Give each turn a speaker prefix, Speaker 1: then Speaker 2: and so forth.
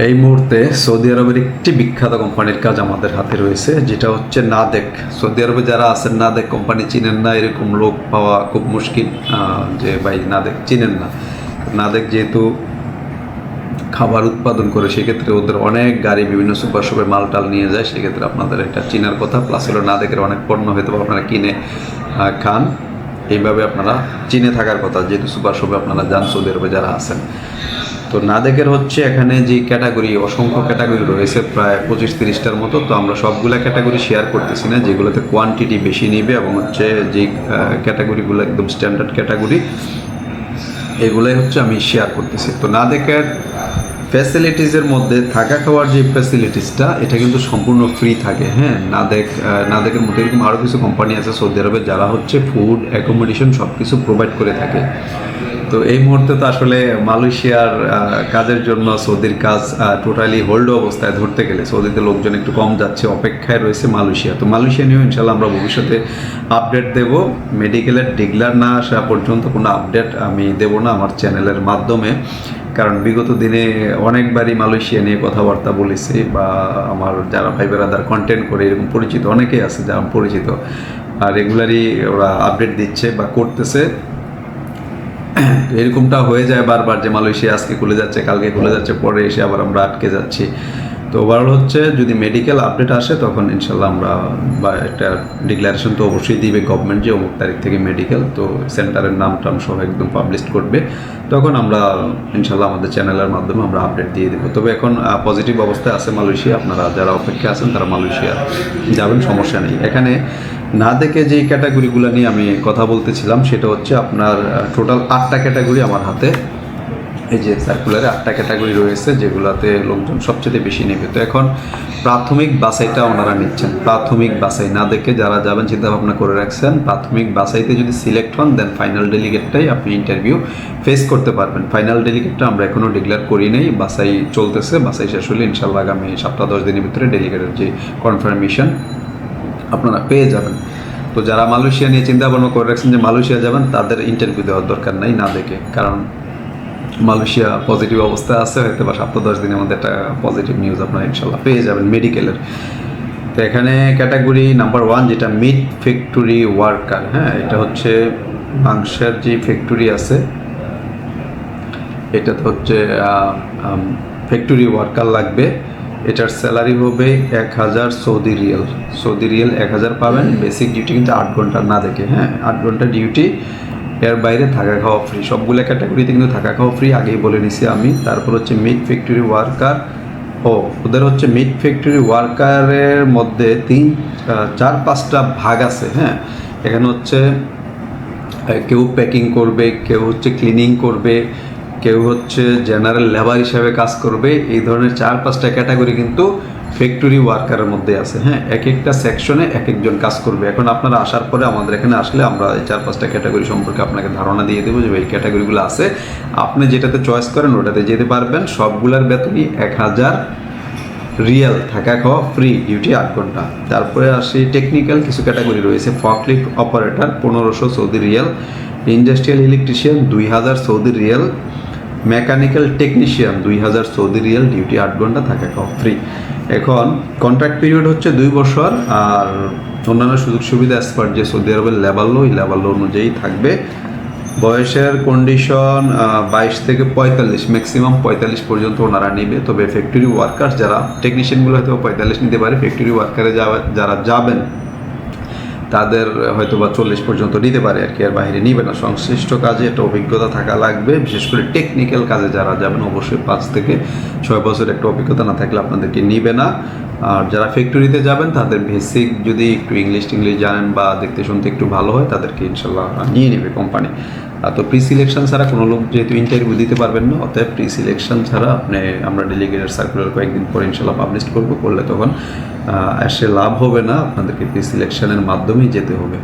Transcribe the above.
Speaker 1: এই মুহূর্তে সৌদি আরবের একটি বিখ্যাত কোম্পানির কাজ আমাদের হাতে রয়েছে, যেটা হচ্ছে নাদেক। সৌদি আরবে যারা আছেন নাদেক কোম্পানি চিনেন না, এরকম লোক পাওয়া খুব মুশকিল যে ভাই নাদেক চিনেন না। নাদেক যেহেতু খাবার উৎপাদন করে, সেক্ষেত্রে ওদের অনেক গাড়ি বিভিন্ন সুপার শপে মাল টাল নিয়ে যায়, সেক্ষেত্রে আপনাদের এটা চিনার কথা। প্লাস হলো নাদেকের অনেক পণ্য হয়তো আপনারা কিনে খান, এইভাবে আপনারা চিনে থাকার কথা, যেহেতু সুপার শপে আপনারা যান সৌদি আরবে যারা আছেন। তো নাদেকের হচ্ছে এখানে যে ক্যাটাগরি, অসংখ্য ক্যাটাগরি রয়েছে, প্রায় 25-30টার মতো। তো আমরা সবগুলো ক্যাটাগরি শেয়ার করতেছি না, যেগুলোতে কোয়ান্টিটি বেশি নেবে এবং হচ্ছে যে ক্যাটাগরিগুলো একদম স্ট্যান্ডার্ড ক্যাটাগরি, এগুলোই হচ্ছে আমি শেয়ার করতেছি। তো নাদেকের ফ্যাসিলিটিসের মধ্যে থাকা খাওয়ার যে ফ্যাসিলিটিসটা, এটা কিন্তু সম্পূর্ণ ফ্রি থাকে। হ্যাঁ, নাদেকের মধ্যে এরকম আরও কিছু কোম্পানি আছে সৌদি আরবে যারা হচ্ছে ফুড, অ্যাকোমোডেশন সব কিছু প্রোভাইড করে থাকে। তো এই মুহূর্তে তো আসলে মালয়েশিয়ার কাজের জন্য সৌদির কাজ টোটালি হোল্ড অবস্থায় ধরতে গেলে সৌদিতে লোকজন একটু কম যাচ্ছে, অপেক্ষায় রয়েছে মালয়েশিয়া। তো মালয়েশিয়া নিয়েও ইনশাল্লাহ আমরা ভবিষ্যতে আপডেট দেব। মেডিকেলের ডিক্লার না আসা পর্যন্ত কোনো আপডেট আমি দেব না আমার চ্যানেলের মাধ্যমে, কারণ বিগত দিনে অনেকবারই মালয়েশিয়া নিয়ে কথাবার্তা বলেছি, বা আমার যারা ভাই বেরাদার কন্টেন্ট করে এরকম পরিচিত অনেকেই আছে যারা পরিচিত, আর রেগুলারই ওরা আপডেট দিচ্ছে বা করতেছে। এরকমটা হয়ে যায় বারবার যে মালয়েশিয়া আজকে খুলে যাচ্ছে, কালকে খুলে যাচ্ছে, পরে এসে আবার আমরা আটকে যাচ্ছি। তো ওভারঅল হচ্ছে যদি মেডিকেল আপডেট আসে তখন ইনশাল্লাহ আমরা, বা একটা ডিক্লারেশন তো অবশ্যই দিবে গভর্নমেন্ট যে অমুক তারিখ থেকে মেডিকেল, তো সেন্টারের নাম টাম সহ একদম পাবলিশ করবে, তখন আমরা ইনশাল্লাহ আমাদের চ্যানেলের মাধ্যমে আমরা আপডেট দিয়ে দেবো। তবে এখন পজিটিভ অবস্থায় আছে মালয়েশিয়া, আপনারা যারা অপেক্ষা আছেন তারা মালয়েশিয়া যাবেন, সমস্যা নেই। এখানে না দেখে যেই ক্যাটাগরিগুলো নিয়ে আমি কথা বলতেছিলাম, সেটা হচ্ছে আপনার টোটাল 8টা ক্যাটাগরি আমার হাতে। এই যে সার্কুলারে 8টা ক্যাটাগরি রয়েছে, যেগুলোতে লোকজন সবচেয়ে বেশি নেবে। তো এখন প্রাথমিক বাছাইটা ওনারা নিচ্ছেন। প্রাথমিক বাছাই না দেখে যারা যাবেন চিন্তা ভাবনা করে রাখছেন, প্রাথমিক বাছাইতে যদি সিলেক্ট হন দেন ফাইনাল ডেলিগেটটাই আপনি ইন্টারভিউ ফেস করতে পারবেন। ফাইনাল ডেলিগেটটা আমরা এখনও ডিক্লেয়ার করি নেই, বাছাই চলতেছে। বাছাই শেষ হলে ইনশাল্লাহ আগামী 7-10 দিনের ভিতরে ডেলিগেটের যে কনফার্মেশন আপনারা পেয়ে যাবেন। তো যারা মালয়েশিয়া নিয়ে চিন্তা ভাবনা করে রাখছেন যে মালয়েশিয়া যাবেন, তাদের ইন্টারভিউ দেওয়ার দরকার নাই না দেখে, কারণ মালয়েশিয়া পজিটিভ অবস্থায় আছে, হয়তো বা 7-10 দিনের মধ্যে একটা পজিটিভ নিউজ আপনারা ইনশাল্লাহ পেয়ে যাবেন মেডিকেলের। তো এখানে ক্যাটাগরি নাম্বার 1 যেটা মিট ফ্যাক্টরি ওয়ার্কার। হ্যাঁ, এটা হচ্ছে মাংসের যে ফ্যাক্টরি আছে, এটাতে হচ্ছে ফ্যাক্টরি ওয়ার্কার লাগবে। এটার স্যালারি হবে 1000 সৌদি রিয়াল। সৌদি রিয়াল 1000 পাবেন। বেসিক ডিউটি কিন্তু 8 ঘন্টা না দেখে, হ্যাঁ 8 ঘন্টা ডিউটি, এর বাইরে থাকা খাওয়া ফ্রি। সবগুলো ক্যাটাগরিতে কিন্তু থাকা খাওয়া ফ্রি, আগেই বলে নিছি আমি। তারপর হচ্ছে মিট ফ্যাক্টরি ওয়ার্কার। ওদের হচ্ছে মিট ফ্যাক্টরি ওয়ার্কারের মধ্যে 3-4-5টা ভাগ আছে। হ্যাঁ, এখানে হচ্ছে কেউ প্যাকিং করবে, কেউ হচ্ছে ক্লিনিং করবে, কেউ হচ্ছে জেনারেল লেবার হিসাবে কাজ করবে। এই ধরনের 4-5টা ক্যাটাগরি কিন্তু ফ্যাক্টরি ওয়ার্কারের মধ্যে আছে। হ্যাঁ, এক একটা সেকশনে এক একজন কাজ করবে। এখন আপনারা আসার পরে আমাদের এখানে আসলে আমরা এই 4-5টা ক্যাটাগরি সম্পর্কে আপনাকে ধারণা দিয়ে দেবো যে এই ক্যাটাগরিগুলো আছে, আপনি যেটাতে চয়েস করেন ওটাতে যেতে পারবেন। সবগুলোর বেতনই 1000 রিয়াল, থাকা খাওয়া ফ্রি, ডিউটি 8 ঘন্টা। তারপরে আসি টেকনিক্যাল কিছু ক্যাটাগরি রয়েছে। ফকলিফট operator 1500 Saudi Real, industrial electrician 2000 Saudi Real, mechanical technician 2000 Saudi Real, duty 8 ঘন্টা, থাকা খাওয়া ফ্রি। এখন কন্ট্রাক্ট পিরিয়ড হচ্ছে 2 বছর, আর অন্যান্য সুযোগ সুবিধা অ্যাজ পার যে সৌদি আরবের লেবার ল, ওই লেবার ল অনুযায়ী থাকবে। বয়সের কন্ডিশন 22 থেকে 45, ম্যাক্সিমাম 45 পর্যন্ত ওনারা নেবে। তবে ফ্যাক্টরি ওয়ার্কার যারা, টেকনিশিয়ানগুলো হয়তো 45 নিতে পারে, ফ্যাক্টরি ওয়ার্কারে যারা যাবেন তাদের হয়তো বা 40 পর্যন্ত নিতে পারে আর কি, এর বাইরে নিবে না। সংশ্লিষ্ট কাজে একটা অভিজ্ঞতা থাকা লাগবে, বিশেষ করে টেকনিক্যাল কাজে যারা যাবেন অবশ্যই 5 থেকে 6 বছর একটা অভিজ্ঞতা না থাকলে আপনাদেরকে নিবে না। আর যারা ফ্যাক্টরিতে যাবেন তাদের বেসিক যদি একটু ইংলিশ জানেন বা দেখতে শুনতে একটু ভালো হয়, তাদেরকে ইনশাল্লাহ নিয়ে নেবে কোম্পানি। তো প্রি সিলেকশন ছাড়া কোনো লোক যেহেতু ইন্টারভিউ দিতে পারবেন না, অতএব প্রি সিলেকশন ছাড়া আমরা ডেলিগেটের সার্কুলার কয়েকদিন পরে ইনশাল্লাহ পাবলিশ করলে তখন এসে লাভ হবে না, আপনাদেরকে প্রি সিলেকশনের মাধ্যমেই যেতে হবে।